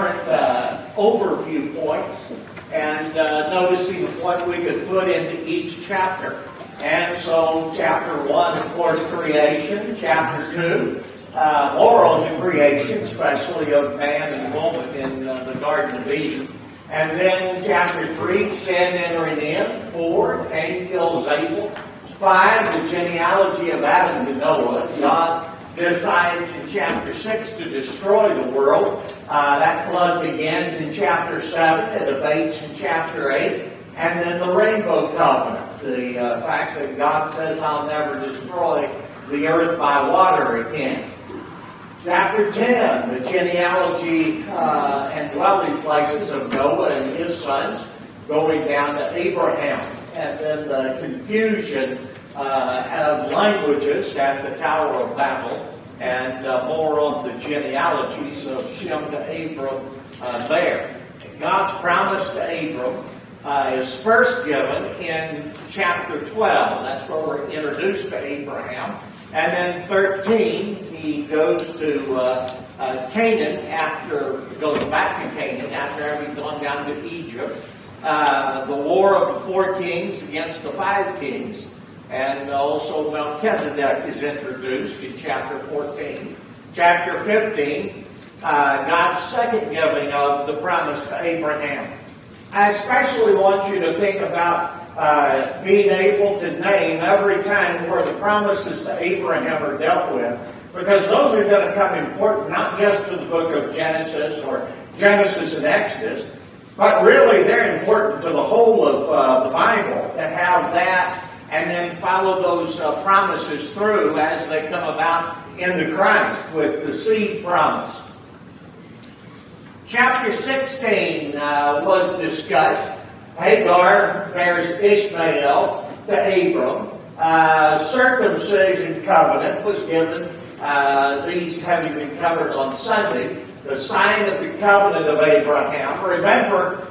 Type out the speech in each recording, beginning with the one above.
different overview points and noticing what we could put into each chapter. And so chapter 1, of course, creation. Chapter 2, more on the creation, especially of man and woman in the Garden of Eden. And then chapter 3, sin entering in. 4, Cain kills Abel. 5, the genealogy of Adam to Noah. God decides in chapter 6 to destroy the world. That flood begins in chapter 7. It abates in chapter 8. And then the rainbow covenant. The fact that God says, I'll never destroy the earth by water again. Chapter 10, the genealogy and dwelling places of Noah and his sons, going down to Abraham. And then the confusion of languages at the Tower of Babel, and more on the genealogies of Shem to Abram there. God's promise to Abram is first given in chapter 12. That's where we're introduced to Abraham. And then 13, he goes to Canaan goes back to Canaan after having gone down to Egypt. The war of the 4 kings against the 5 kings. And also Melchizedek is introduced in chapter 14. Chapter 15, God's second giving of the promise to Abraham. I especially want you to think about being able to name every time where the promises to Abraham are dealt with, because those are going to come important not just to the book of Genesis or Genesis and Exodus, but really they're important to the whole of the Bible, to have that and then follow those promises through as they come about into Christ with the seed promise. Chapter 16 was discussed. Hagar bears Ishmael to Abram. Circumcision covenant was given. These having been covered on Sunday. The sign of the covenant of Abraham. Remember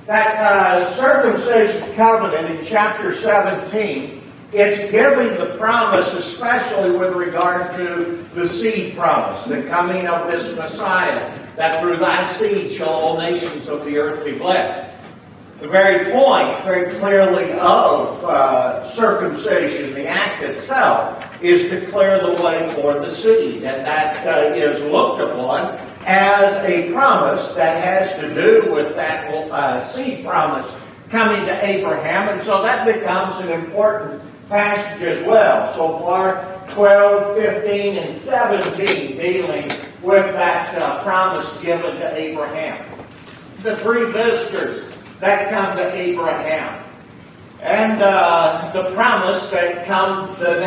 that circumcision covenant in chapter 17, it's giving the promise, especially with regard to the seed promise, the coming of this Messiah, that through thy seed shall all nations of the earth be blessed. The very point, very clearly, of circumcision, the act itself, is to clear the way for the seed. And that is looked upon as a promise that has to do with that seed promise coming to Abraham. And so that becomes an important passage as well. So far, 12, 15, and 17 dealing with that promise given to Abraham. The 3 visitors that come to Abraham. And the promise that come the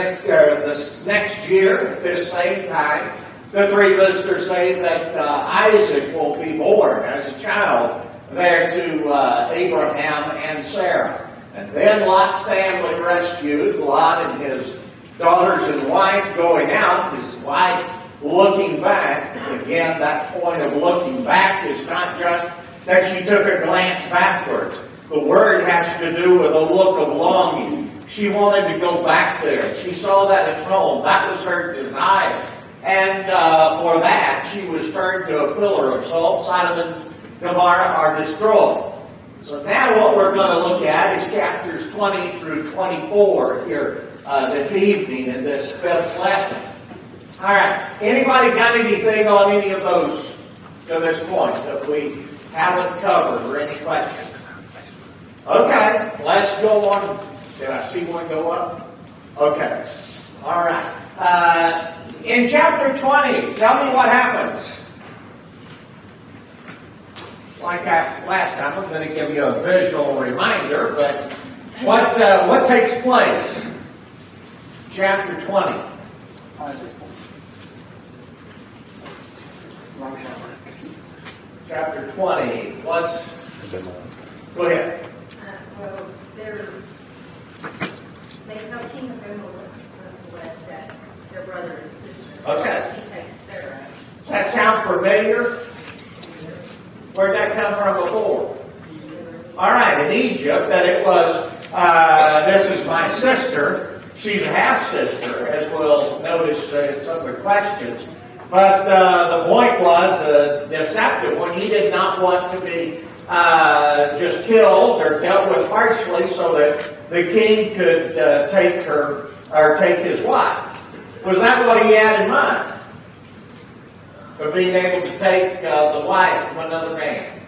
next year at this same time, the 3 visitors say that Isaac will be born as a child there to Abraham and Sarah. And then Lot's family rescued, Lot and his daughters and wife going out, his wife looking back. Again, that point of looking back is not just that she took a glance backwards. The word has to do with a look of longing. She wanted to go back there. She saw that at home. That was her desire. And for that, she was turned to a pillar of salt. Sodom and Gomorrah are destroyed. So now what we're going to look at is chapters 20 through 24 here this evening in this 5th lesson. All right. Anybody got anything on any of those to this point that we haven't covered, or any questions? Okay, let's go on. Did I see one go up? Okay. All right. In chapter 20, tell me what happens. Like last time, I'm going to give you a visual reminder, but what takes place? Chapter 20. Chapter 20. What's... Go ahead. Well, they tell King Abimelech that their brother and sister. Okay. He takes Sarah. Does that sound familiar? Where'd that come from before? All right, in Egypt, that it was, this is my sister. She's a half-sister, as we'll notice in some of the questions. But the point was the deceptive one. He did not want to be just killed or dealt with harshly so that the king could take her or take his wife. Was that what he had in mind? Of being able to take the wife of another man?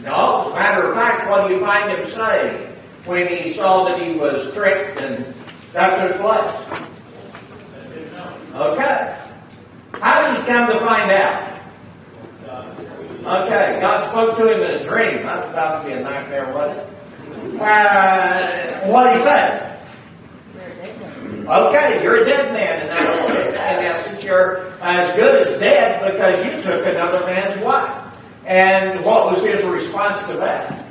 No, as a matter of fact, what do you find him saying when he saw that he was tricked and that took place? Okay. How did he come to find out? Okay, God spoke to him in a dream. That's about to be a nightmare, wasn't it? What did he say? Okay, you're a dead man in essence. You're as good as dead because you took another man's wife. And what was his response to that?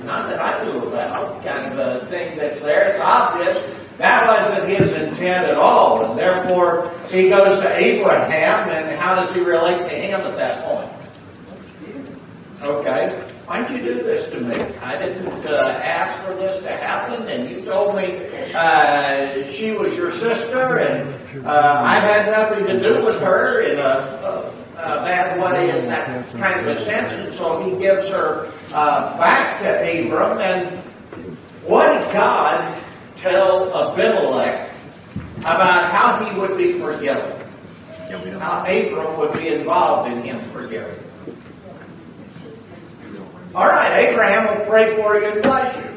Not that I knew about, kind of a thing that's there. It's obvious that wasn't his intent at all. And therefore, he goes to Abraham, and how does he relate to him at that point? Okay, why don't you do this to me? I didn't ask for this to happen, and you told me she was your sister, and I've had nothing to do with her in a bad way in that kind of a sense. And so he gives her back to Abram. And what did God tell Abimelech about how he would be forgiven? How Abram would be involved in him forgiving? All right, Abraham will pray for you and bless you.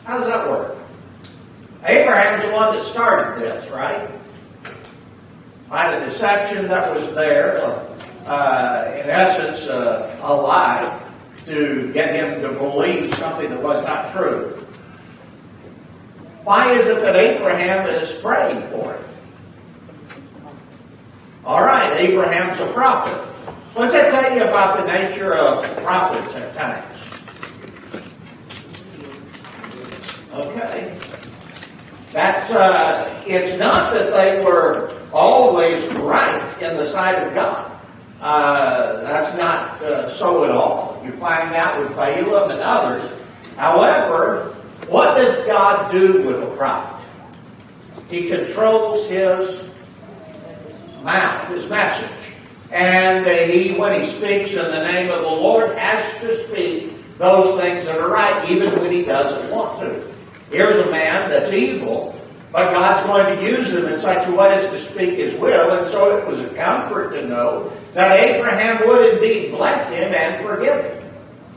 How does that work? Abraham's the one that started this, right? By the deception that was there, in essence, a lie to get him to believe something that was not true. Why is it that Abraham is praying for it? All right, Abraham's a prophet. What's that tell you about the nature of prophets at times? Okay. It's not that they were always right in the sight of God. That's not so at all. You find that with Balaam and others. However, what does God do with a prophet? He controls his mouth, his message. And when he speaks in the name of the Lord, has to speak those things that are right, even when he doesn't want to. Here's a man that's evil, but God's going to use him in such a way as to speak his will. And so it was a comfort to know that Abraham would indeed bless him and forgive him.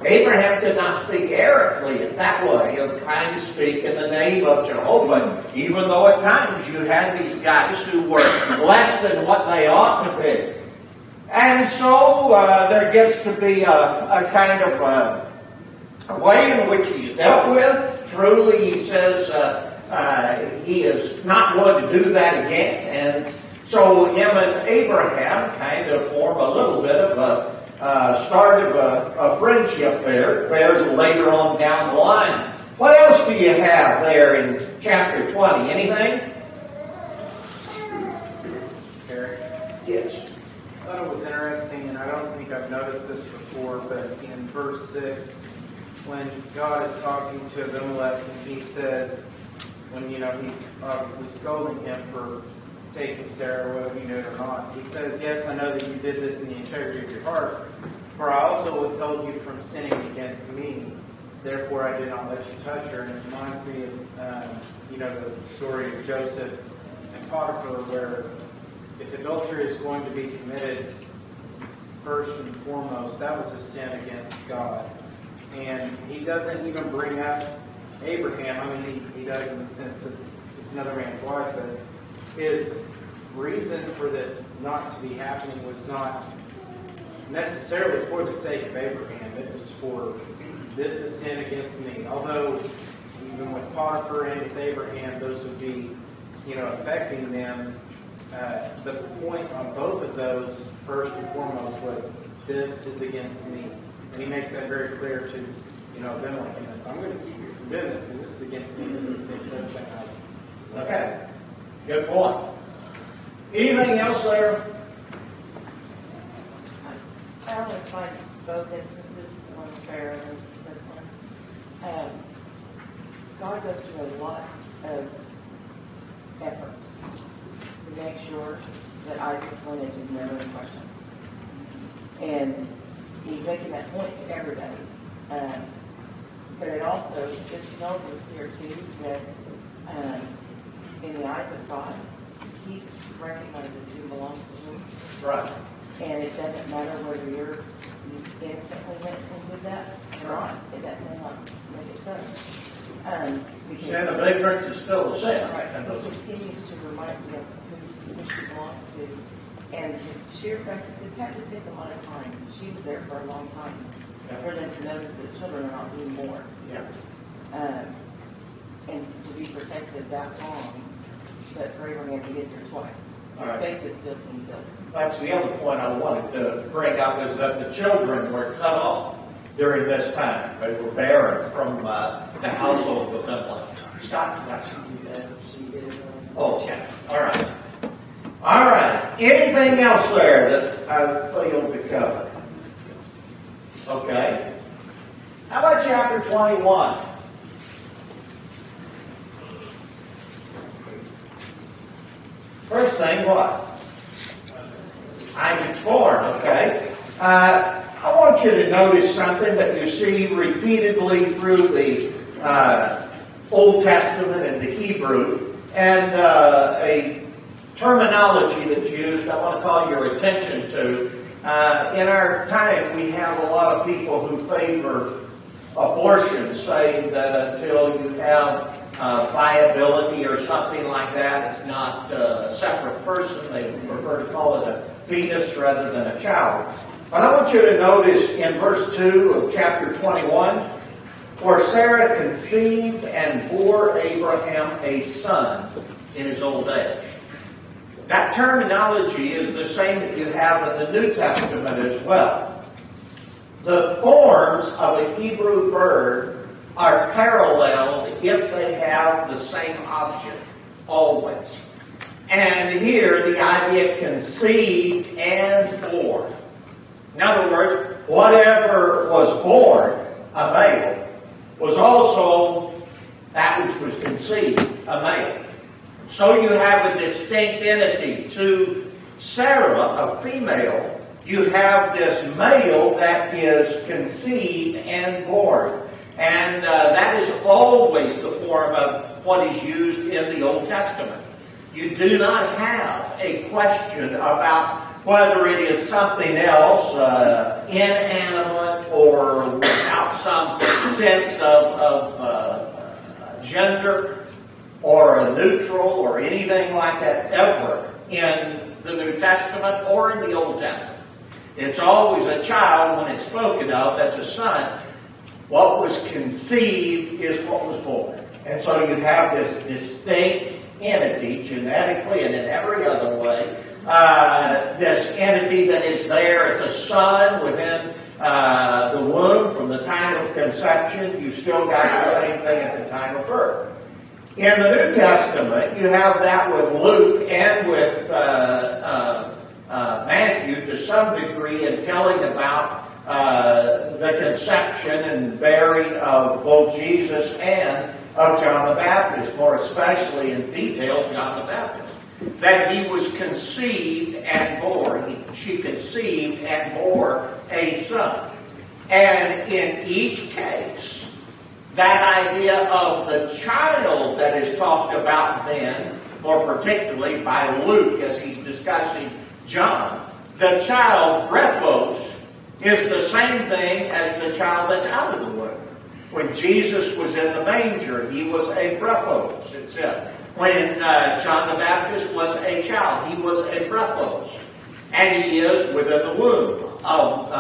Abraham did not speak arrogantly in that way of trying to speak in the name of Jehovah, even though at times you had these guys who were less than what they ought to be. And so there gets to be a kind of a way in which he's dealt with. Truly, he says he is not going to do that again. And so him and Abraham kind of form a little bit of a start of a friendship there. There's later on down the line. What else do you have there in chapter 20? Anything? Eric? Yes. I thought it was interesting, and I don't think I've noticed this before, but in verse 6, when God is talking to Abimelech, and he says, when, he's obviously scolding him for taking Sarah, whether you knew it or not, he says, yes, I know that you did this in the integrity of your heart, for I also withheld you from sinning against me, therefore I did not let you touch her. And it reminds me of, the story of Joseph and Potiphar, where if adultery is going to be committed, first and foremost, that was a sin against God. And he doesn't even bring up Abraham. I mean, he does in the sense that it's another man's wife, but his reason for this not to be happening was not necessarily for the sake of Abraham. It was for, this is sin against me. Although, even with Potiphar and with Abraham, those would be, affecting them. The point on both of those, first and foremost, was this is against me. And he makes that very clear to, Abimelech in this. I'm going to keep you from doing this because this is against me. This is against everything I do. Okay. Good point. Anything else there? I would find both instances, the one fair and this one. God goes to a lot of effort to to make sure that Isaac's lineage is never in question. And he's making that point to everybody. But it also just tells us here too that in the eyes of God, he recognizes who belongs to him. Right. And it doesn't matter whether you innocently went and did that or not. That may not make it so. Sin of ignorance is still a sin. Right. He continues to remind you of who she belongs to. And the sheer fact that this had to take a lot of time. She was there for a long time for them to notice that children are not being born. Yeah. And to be protected that long, but for Abraham to get there twice. His Right. faith is still being built. That's the other point I wanted to bring up, is that the children were cut off during this time. They were barren from the household of Abimelech. Scott, got you. Oh, yeah. All right. All right. Anything else there that I failed to cover? Okay. How about chapter 21? First thing, what? Isaac's born, okay? I want you to notice something that you see repeatedly through the Old Testament and the Hebrew, and a terminology that's used I want to call your attention to. In our time, we have a lot of people who favor abortion, saying that until you have viability or something like that, it's not a separate person. They prefer to call it a fetus rather than a child. But I want you to notice in verse 2 of chapter 21, for Sarah conceived and bore Abraham a son in his old age. That terminology is the same that you have in the New Testament as well. The forms of a Hebrew verb are paralleled if they have the same object, always. And here, the idea conceived and bore. In other words, whatever was born, a male, was also that which was conceived, a male. So you have a distinct entity. To Sarah, a female, you have this male that is conceived and born. And that is always the form of what is used in the Old Testament. You do not have a question about whether it is something else, inanimate or without some sense of gender or a neutral or anything like that ever in the New Testament or in the Old Testament. It's always a child when it's spoken of, that's a son. What was conceived is what was born. And so you have this distinct entity, genetically and in every other way, this entity that is there. It's a son within the womb from the time of conception. You still got the same thing at the time of birth. In the New Testament, you have that with Luke and with Matthew to some degree in telling about the conception and bearing of both Jesus and of John the Baptist, more especially in detail John the Baptist, that he was conceived and bore. She conceived and bore a son. And in each case, that idea of the child that is talked about then, more particularly by Luke as he's discussing John, the child, brephos, is the same thing as the child that's out of the womb. When Jesus was in the manger, he was a brephos, it says. When John the Baptist was a child, he was a brephos. And he is within the womb of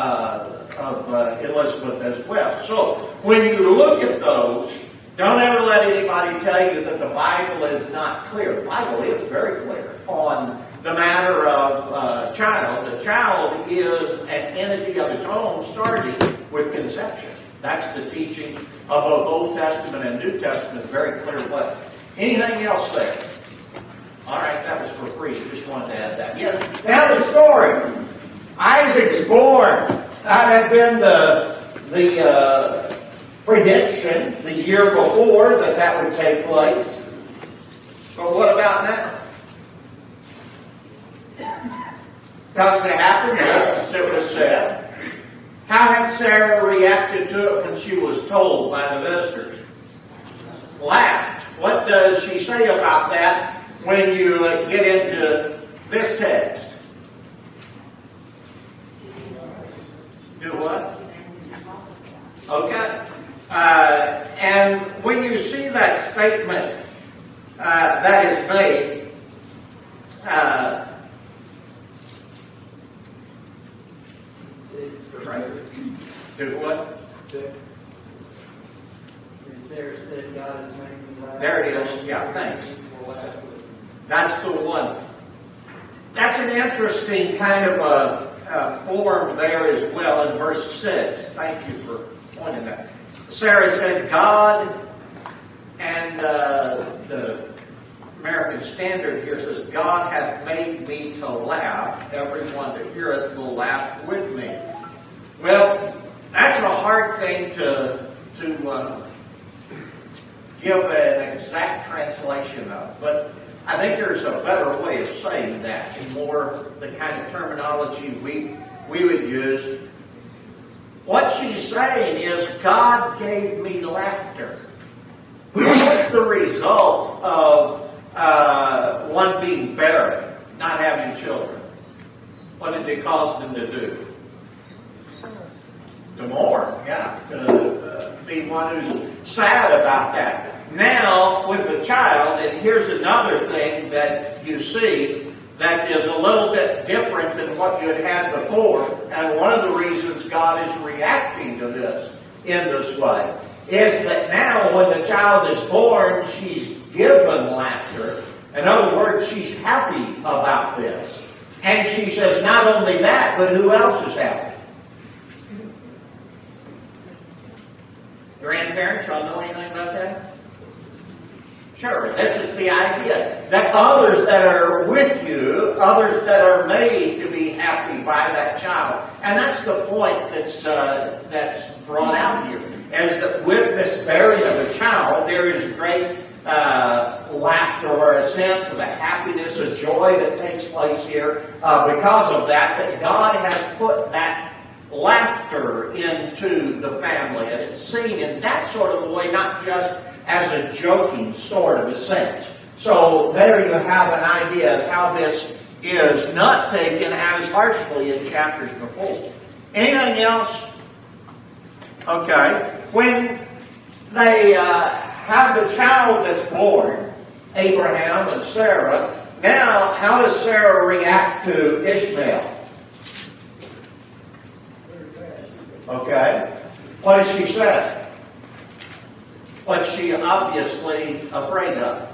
Elizabeth as well. So when you look at those, don't ever let anybody tell you that the Bible is not clear. The Bible is very clear on the matter of child. A child is an entity of its own, starting with conception. That's the teaching of both Old Testament and New Testament, very clear way. Anything else there? All right, that was for free. Just wanted to add that. Yes. Now the story. Isaac's born. That had been the prediction the year before that would take place. But what about now? Comes to happen, just as it was said. How had Sarah reacted to it when she was told by the visitors? Laughed. What does she say about that when you get into this text? Do what? Okay. And when you see that statement that is made, do what? 6. And Sarah said, God is making me laugh. There it is. Yeah, thanks. That's the one. That's an interesting kind of a form there as well in verse 6. Thank you for pointing that. Sarah said, God, and the American Standard here says, God hath made me to laugh. Everyone that heareth will laugh with me. Well, that's a hard thing to give an exact translation of, but I think there's a better way of saying that, and more the kind of terminology we would use. What she's saying is, God gave me laughter. What's the result of one being barren, not having children? What did it cause them to do? To mourn, yeah. To be one who's sad about that. Now, with the child, and here's another thing that you see that is a little bit different than what you had before, and one of the reasons God is reacting to this in this way is that now when the child is born, she's given laughter. In other words, she's happy about this. And she says not only that, but who else is happy? Grandparents, y'all know anything about that? Sure, this is the idea. That others that are with you, others that are made to be happy by that child. And that's the point that's brought out here. Is that with this bearing of a child, there is great laughter or a sense of a happiness, a joy that takes place here because of that God has put that laughter into the family, as it's seen in that sort of a way, not just as a joking sort of a sense. So there you have an idea of how this is not taken as harshly in chapters before. Anything else? Okay. When they have the child that's born, Abraham and Sarah, now how does Sarah react to Ishmael? Okay. What does she say? What's she obviously afraid of?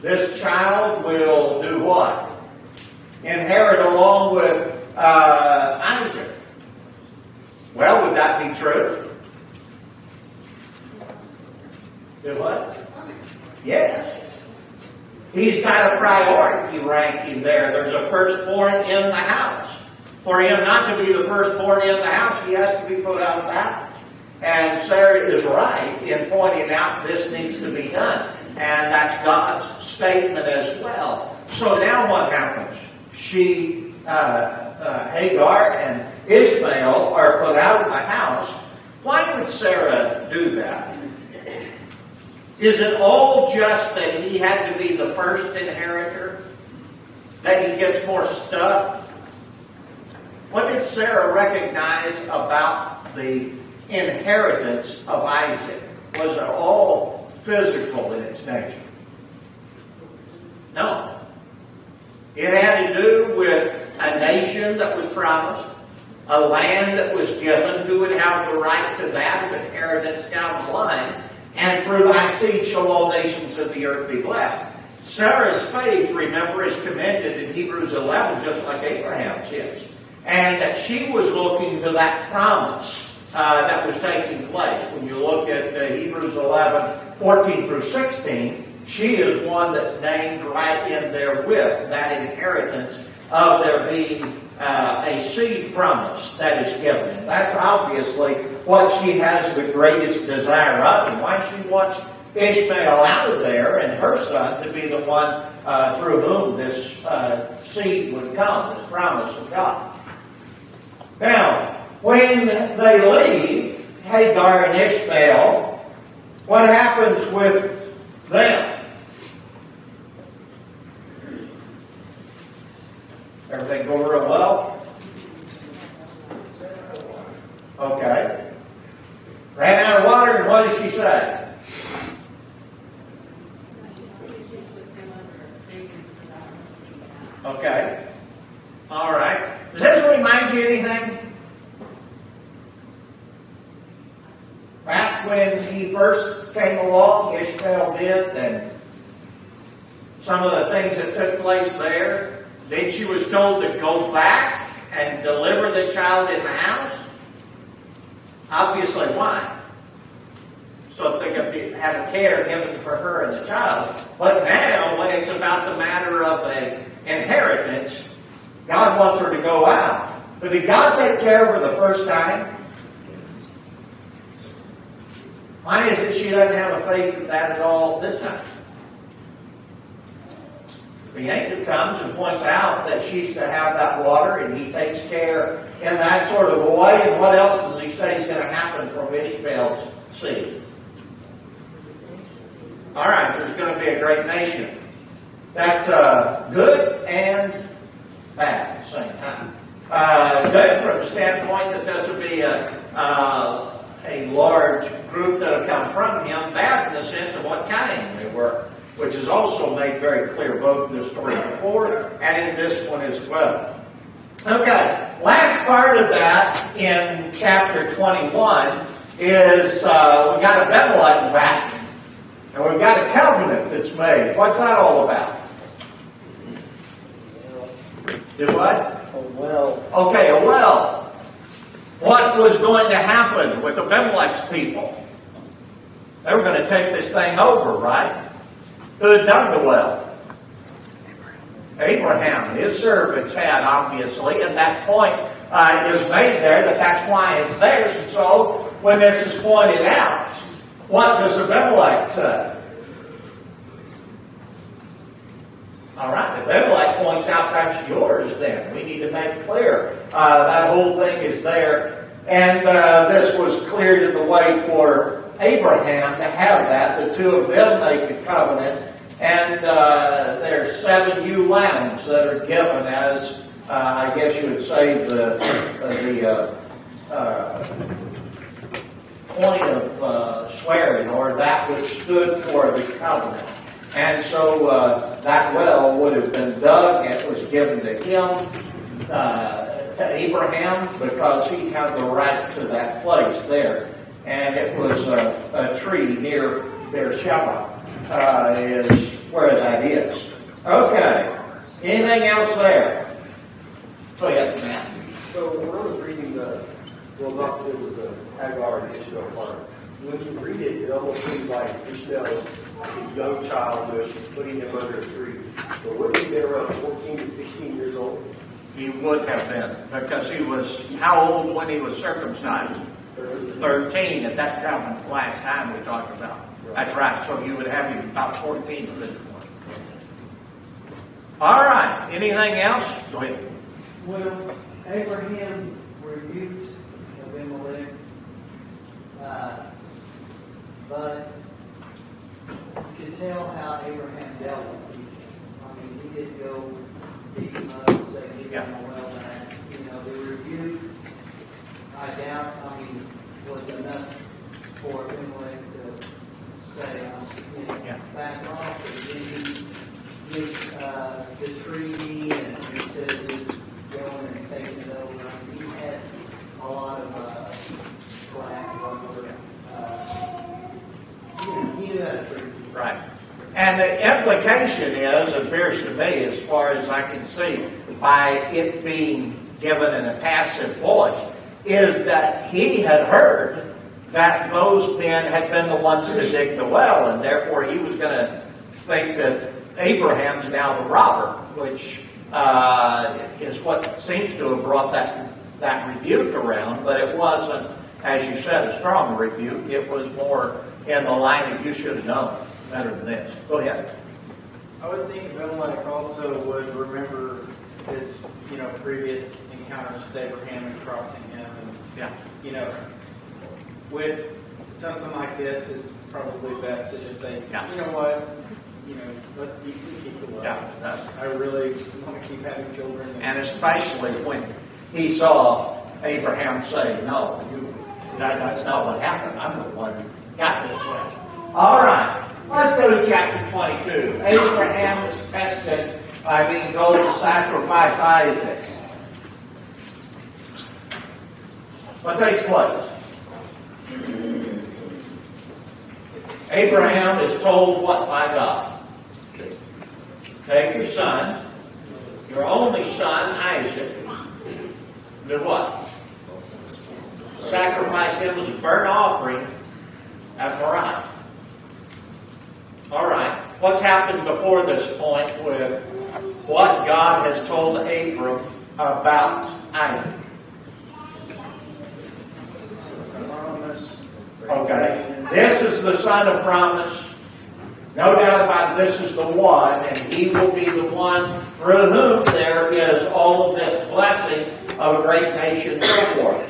This child will do what? Inherit along with Isaac. Well, would that be true? Do what? Yes. He's got a priority ranking there. There's a firstborn in the house. For him not to be the firstborn in the house, he has to be put out of the house. And Sarah is right in pointing out this needs to be done. And that's God's statement as well. So now what happens? Hagar and Ishmael are put out of the house. Why would Sarah do that? Is it all just that he had to be the first inheritor? That he gets more stuff? What did Sarah recognize about the inheritance of Isaac? Was it all physical in its nature? No. It had to do with a nation that was promised, a land that was given, who would have the right to that inheritance down the line, and through thy seed shall all nations of the earth be blessed. Sarah's faith, remember, is commended in Hebrews 11, just like Abraham's is. And that she was looking to that promise that was taking place. When you look at Hebrews 11, 14 through 16, she is one that's named right in there with that inheritance of there being a seed promise that is given. And that's obviously what she has the greatest desire of and why she wants Ishmael out of there and her son to be the one through whom this seed would come, this promise of God. Now, when they leave, Hagar and Ishmael, what happens with them? Everything go real well? Okay. Ran out of water, and what did she say? Okay. All right. Does this remind you anything? Back when he first came along, Ishmael did, and some of the things that took place there. Then she was told to go back and deliver the child in the house. Obviously, why? So they could have a care given for her and the child. But now, when it's about the matter of an inheritance, God wants her to go out. But did God take care of her the first time? Why is it she doesn't have a faith in that at all this time? The angel comes and points out that she's to have that water, and he takes care in that sort of a way. And what else does he say is going to happen from Ishmael's seed? All right, there's going to be a great nation. That's good and bad at the same time. Good from the standpoint that this will be a large group that will come from him. Bad in the sense of what kind they were, which is also made very clear both in the story before and in this one as well. Okay, last part of that in chapter 21 is we've got Abimelech back, and we've got a covenant that's made. What's that all about? Do what? A well. Okay, a well. What was going to happen with Abimelech's people? They were going to take this thing over, right? Who had dug the well? Abraham. His servants had, obviously. At that point, it was made there that's why it's theirs. And so, when this is pointed out, what does Abimelech say? All right, Abimelech points out that's yours then. We need to make clear that whole thing is there. And this was cleared in the way for Abraham to have that. The two of them make a covenant. And there's 7 ewe lambs that are given as, I guess you would say, the point of swearing, or that which stood for the covenant. And so that well would have been dug, and it was given to him, to Abraham, because he had the right to that place there. And it was a tree near Beersheba, is where that is. Okay. Anything else there? Go ahead, Matt. So when I was reading it was the Hagar and Ishmael part. When you read it, it almost seems like Ishmael's a young child, but she's putting him under a tree. But wouldn't he have been around 14 to 16 years old? He would have been, because he was how old when he was circumcised? 13 at that time, last time we talked about. That's right. So you would have him about 14 at this point. All right. Anything else? Go ahead. Well, Abraham rebuked Abimelech, but you could tell how Abraham dealt with people. I mean, he did go pick him up and say, "Give him a well back." You know, the rebuke, I doubt, was enough for Abimelech to say, back off. But then he gets the treaty, and instead of just going and taking it over, he had a lot of flack over. He knew how to treat people. Right. And the implication is, it appears to me, as far as I can see, by it being given in a passive voice, is that he had heard that those men had been the ones to dig the well, and therefore he was going to think that Abraham's now the robber, which is what seems to have brought that rebuke around. But it wasn't, as you said, a strong rebuke. It was more in the line that you should have known better than this. Go ahead. I would think Abimelech also would remember his, previous encounters with Abraham and crossing him. And, with something like this, it's probably best to just say, Yeah. you know what, let you keep the love. Yeah. I really want to keep having children. And especially when he saw Abraham say, no, that's not what happened. I'm the one who got this way. All right. Let's go to chapter 22. Abraham is tested by being told to sacrifice Isaac. What takes place? Abraham is told what by God? Take your son, your only son, Isaac, do what? Sacrifice him as a burnt offering at Moriah. All right. What's happened before this point with what God has told Abram about Isaac? Okay. This is the son of promise. No doubt about it, this is the one, and he will be the one through whom there is all of this blessing of a great nation and so forth.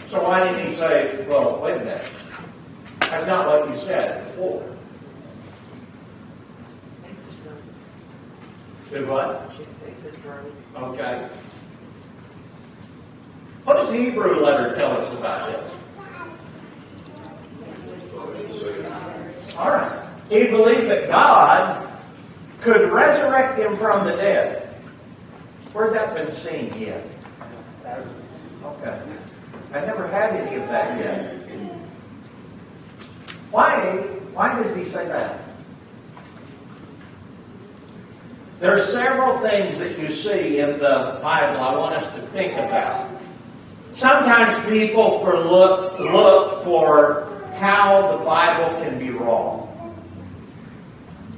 So why didn't he say, well, wait a minute. That's not what you said before. Do what? Okay. What does the Hebrew letter tell us about this? All right. He believed that God could resurrect him from the dead. Where'd that been seen yet? Okay. I never had any of that yet. Why does he say that? There are several things that you see in the Bible I want us to think about. Sometimes people look for how the Bible can be wrong,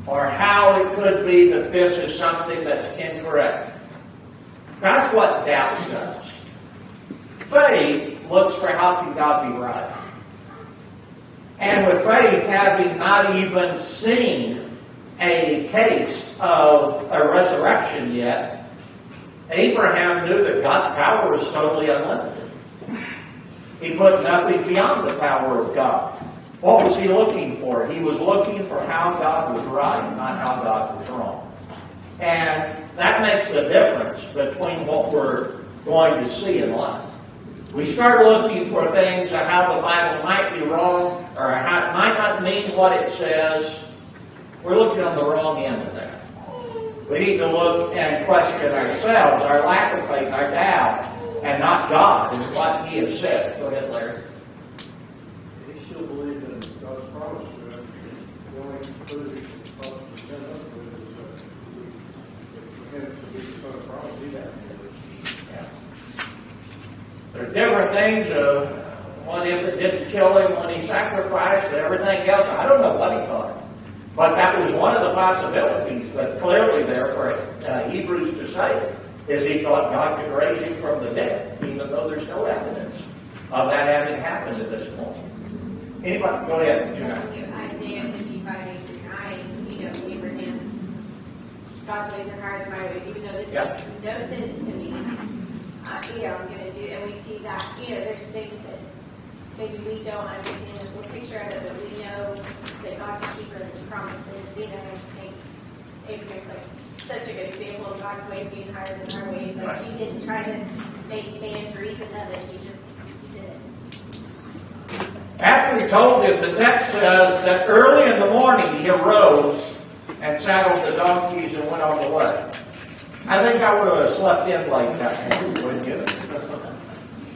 or how it could be that this is something that's incorrect. That's what doubt does. Faith looks for how can God be right. And with faith, having not even seen a case of a resurrection yet, Abraham knew that God's power was totally unlimited. He put nothing beyond the power of God. What was he looking for? He was looking for how God was right, not how God was wrong. And that makes the difference between what we're going to see in life. We start looking for things of how the Bible might be wrong, or how it might not mean what it says. We're looking on the wrong end of that. We need to look and question ourselves, our lack of faith, our doubt, and not God and what He has said. Go ahead, Larry. He still believed in God's promise to him. The only conclusion he thought to end up with is that for him to be the son of promise, he had to. There's different things. What if it didn't kill him when he sacrificed and everything else? I don't know what he thought. But that was one of the possibilities that's clearly there for Hebrews to say, is he thought God could raise him from the dead, even though there's no evidence of that having happened at this point. Anybody? Go ahead, John. Isaiah 55:8-9, Abraham, God's ways are higher than my ways, even though this makes no sense to me. I'm going to do, and we see that, there's things that maybe we don't understand the full picture of it, but we know that God's a keeper of His promises. I just think Abraham's like such a good example of God's ways being higher than our ways. Like He didn't try to make man's reason of it; He did it. After He told him, the text says that early in the morning he arose and saddled the donkeys and went on the way. I think I would have slept in like that, wouldn't you?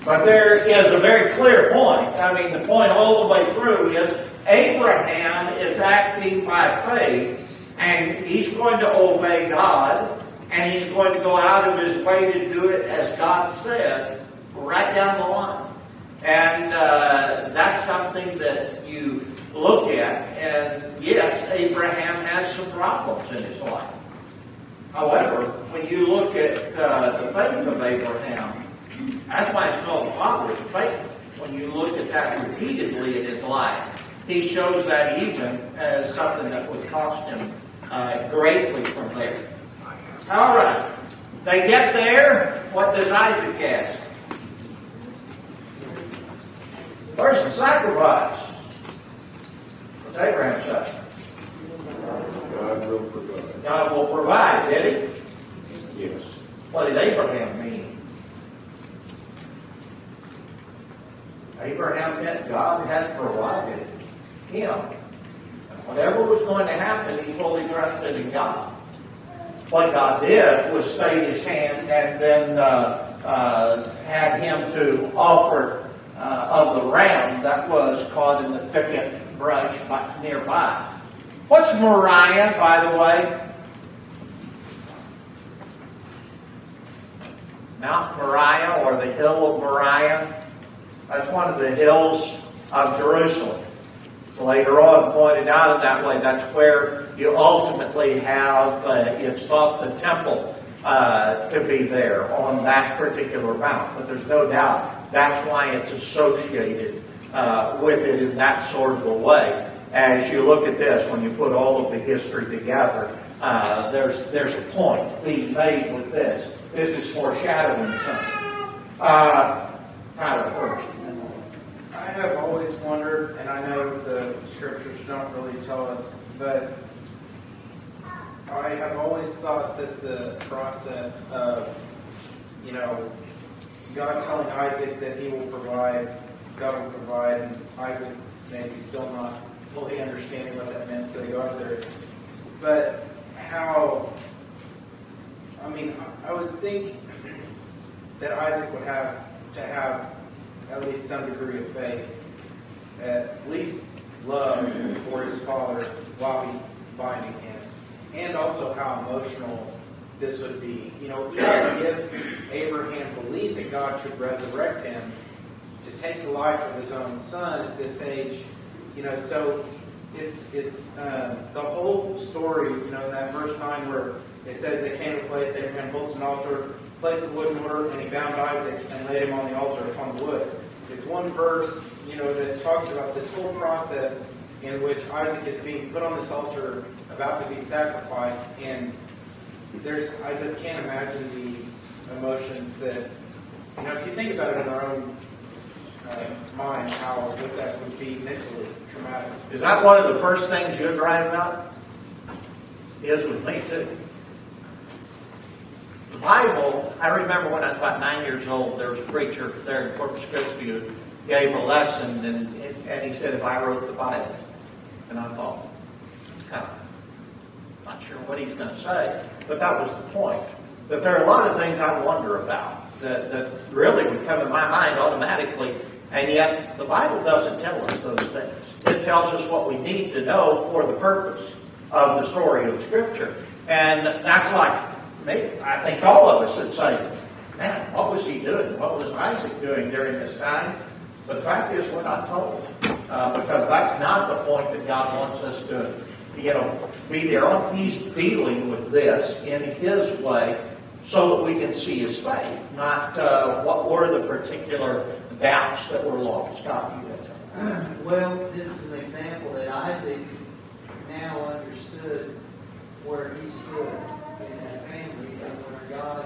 But there is a very clear point. I mean, the point all the way through is Abraham is acting by faith, and he's going to obey God, and he's going to go out of his way to do it as God said, right down the line. And that's something that you look at, and yes, Abraham has some problems in his life. However, when you look at the faith of Abraham, that's why it's called the father of faith. when you look at that repeatedly in his life, he shows that even as something that would cost him greatly from there. All right. They get there. What does Isaac ask? Where's the sacrifice? What's Abraham say? God will provide. God will provide, did he? Yes. What did Abraham mean? Abraham meant God had provided him. Whatever was going to happen, he fully trusted in God. What God did was stay his hand and then had him to offer of the ram that was caught in the thicket brush nearby. What's Moriah, by the way? Mount Moriah, or the hill of Moriah. That's one of the hills of Jerusalem. It's later on pointed out in that way. That's where you ultimately have, it's thought, the temple to be there on that particular mount. But there's no doubt that's why it's associated with it in that sort of a way. As you look at this, when you put all of the history together, there's a point being made with this. This is foreshadowing something. Tyler first. I have always wondered, and I know the scriptures don't really tell us, but I have always thought that the process of, God telling Isaac that he will provide, God will provide, and Isaac maybe still not fully understanding what that meant, so they go out there. But I would think that Isaac would have to have at least some degree of faith, at least love for his father while he's binding him, and also how emotional this would be. Even if Abraham believed that God could resurrect him to take the life of his own son at this age, so it's the whole story, in that verse 9 where it says they came to a place, Abraham built an altar, placed the wood in order, and he bound Isaac and laid him on the altar upon the wood. It's one verse, that talks about this whole process in which Isaac is being put on this altar, about to be sacrificed, and I just can't imagine the emotions that, if you think about it in our own mind, what that would be mentally traumatic. Is that one of the first things you'd write about? Is with me too. The Bible, I remember when I was about 9 years old, there was a preacher there in Corpus Christi who gave a lesson, and he said, if I wrote the Bible. And I thought, it's kind of not sure what he's going to say, but that was the point. That there are a lot of things I wonder about that really would come in my mind automatically, and yet the Bible doesn't tell us those things. It tells us what we need to know for the purpose of the story of Scripture. And that's like me. I think all of us would say, man, what was he doing? What was Isaac doing during this time? But the fact is, we're not told. Because that's not the point that God wants us to, be there on. He's dealing with this in His way so that we can see His faith, not what were the particular doubts that were lost. God, you got to. Well, this is an example that Isaac now understood where he stood in that family and where God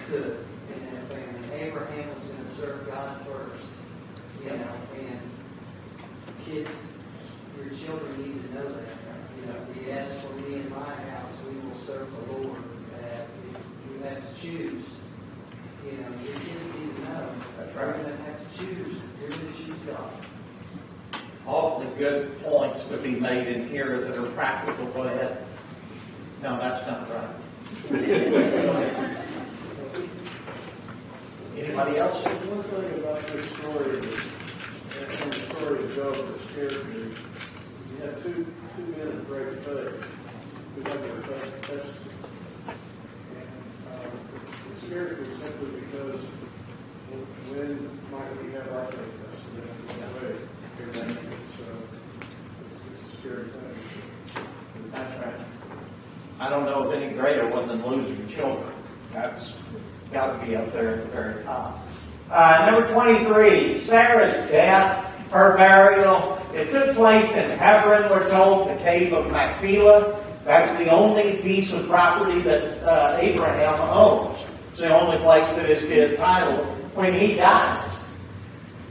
stood in that family. Abraham was going to serve God first, and kids, your children need to know that. As for me and my house, we will serve the Lord. You have to choose. Your kids need to know. That's You're right. going to have to choose. You're going to choose God. Awfully good points to be made in here that are practical. Go ahead. No, that's not right. Anybody else? One thing about this story, and the story of Job that scares me, you have two men of great faith who have their faith tested. And it scares me simply because when might we have our faith tested in that way? So it's a scary thing. That's right. I don't know of any greater one than losing children. That's got to be up there at the very top. Number 23, Sarah's death, her burial. It took place in Hebron, we're told, the cave of Machpelah. That's the only piece of property that Abraham owns. It's the only place that is his title when he dies.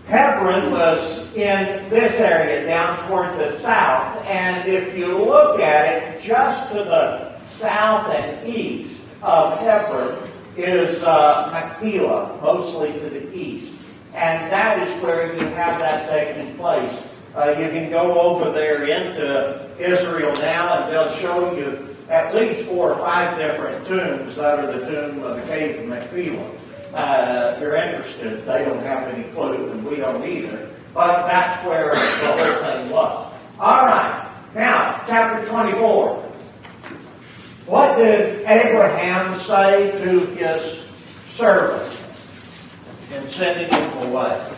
Hebron was in this area down toward the south, and if you look at it, just to the south and east of Hebron is Machpelah, mostly to the east. And that is where you have that taking place. You can go over there into Israel now, and they'll show you at least 4 or 5 different tombs that are the tomb of the cave of Machpelah. If you're interested, they don't have any clue, and we don't either. But that's where the whole thing was. All right. Now, chapter 24. What did Abraham say to his servant in sending him away?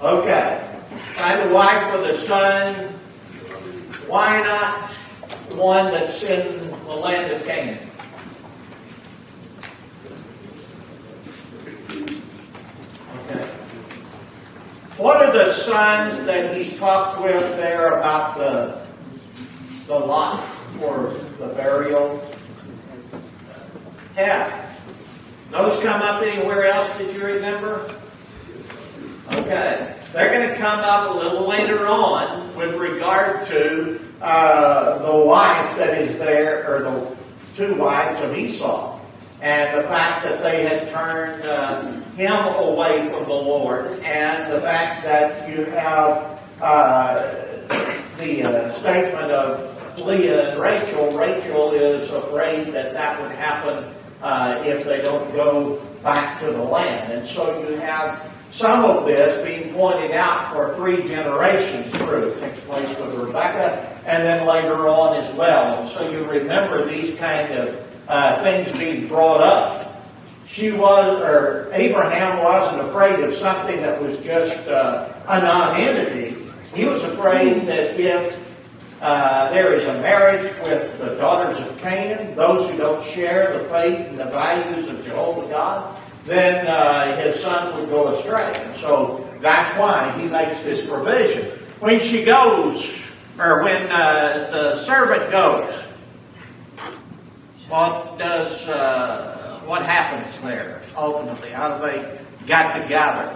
Okay. Find a wife for the son. Why not one that's in the land of Canaan? Okay. What are the sons that he's talked with there about the lot for the burial? Heth. Those come up anywhere else, did you remember? Okay. They're going to come up a little later on with regard to the wife that is there, or the 2 wives of Esau. And the fact that they had turned him away from the Lord, and the fact that you have the statement of Leah and Rachel. Rachel is afraid that that would happen if they don't go back to the land. And so you have some of this being pointed out for 3 generations through. It takes place with Rebekah, and then later on as well. And so you remember these kind of things being brought up. Abraham wasn't afraid of something that was just a non-entity. He was afraid that if there is a marriage with the daughters of Canaan, those who don't share the faith and the values of Jehovah God, then his son would go astray. And so that's why he makes this provision. When she goes, or when the servant goes, what happens there ultimately? How do they get together?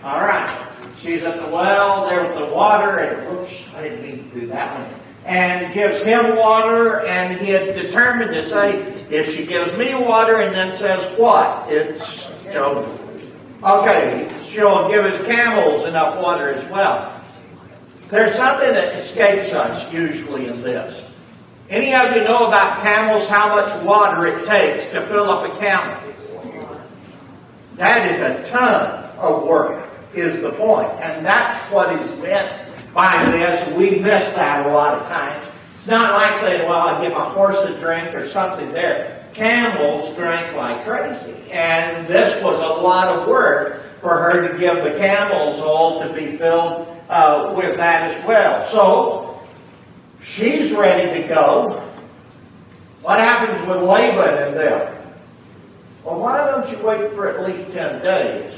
All right. She's at the well, there with the water, and whoops, I didn't mean to do that one. And gives him water, and he had determined to say, if she gives me water, and then says what? It's Job. Okay, she'll give his camels enough water as well. There's something that escapes us usually in this. Any of you know about camels, how much water it takes to fill up a camel? That is a ton of work, is the point. And that's what is meant by this. We miss that a lot of times. It's not like saying, well, I give my horse a drink or something there. Camels drink like crazy. And this was a lot of work for her to give the camels all to be filled with that as well. So, she's ready to go. What happens with Laban and them? Well, why don't you wait for at least 10 days?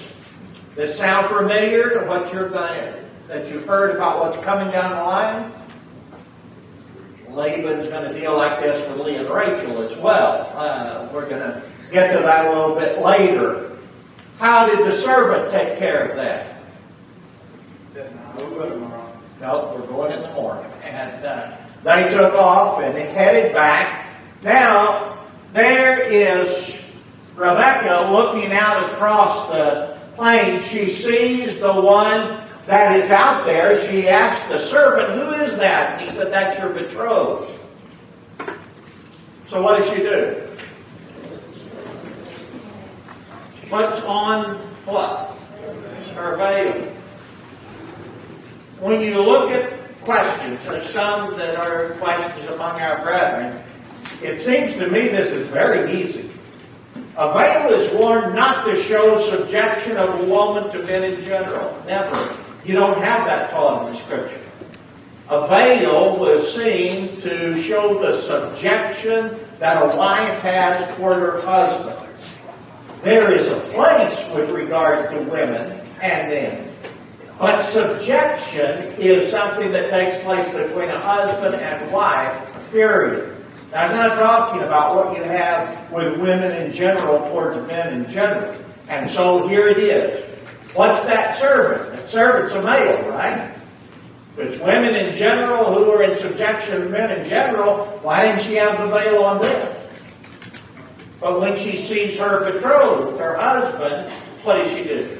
Does this sound familiar to what that you've heard about what's coming down the line? Laban's going to deal like this with Leah and Rachel as well. We're going to get to that a little bit later. How did the servant take care of that? No, we're going in the morning. And they took off and headed back. Now, there is Rebekah looking out across the plain. She sees the one that is out there. She asked the servant, who is that? And he said, that's your betrothed. So what does she do? She puts on what? Her veil. When you look at questions, there's some that are questions among our brethren, it seems to me this is very easy. A veil is worn not to show subjection of a woman to men in general. Never. You don't have that taught in the Scripture. A veil was seen to show the subjection that a wife has toward her husband. There is a place with regard to women and men. But subjection is something that takes place between a husband and wife, period. Now, I'm not talking about what you have with women in general towards men in general. And so here it is. What's that servant? That servant's a male, right? If it's women in general who are in subjection to men in general, why didn't she have the veil on them? But when she sees her betrothed, her husband, what does she do?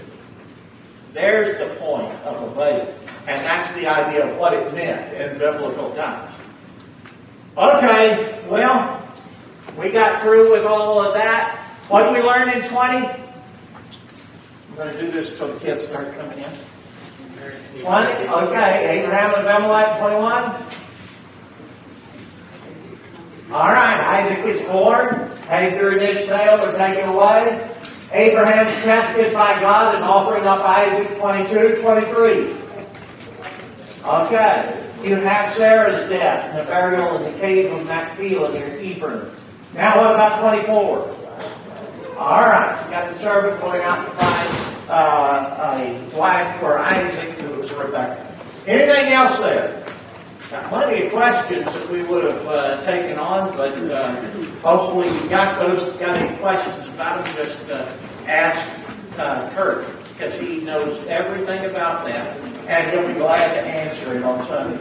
There's the point of a veil. And that's the idea of what it meant in biblical times. Okay, well, we got through with all of that. What did we learn in 20? I'm going to do this till the kids start coming in. 20? Okay, Abraham and Abimelech, 21. All right, Isaac is born. Hagar and Ishmael are taken away. Abraham's tested by God and offering up Isaac, 22, 23. Okay, you have Sarah's death and the burial in the cave of Machpelah near Hebron. Now what about 24? All right, you got the servant going out to find a wife for Isaac, who was Rebekah. Anything else there? Got plenty of questions that we would have taken on, but hopefully you got those. If you got any questions about them, just ask Kurt, because he knows everything about that, and he'll be glad to answer it on Sunday.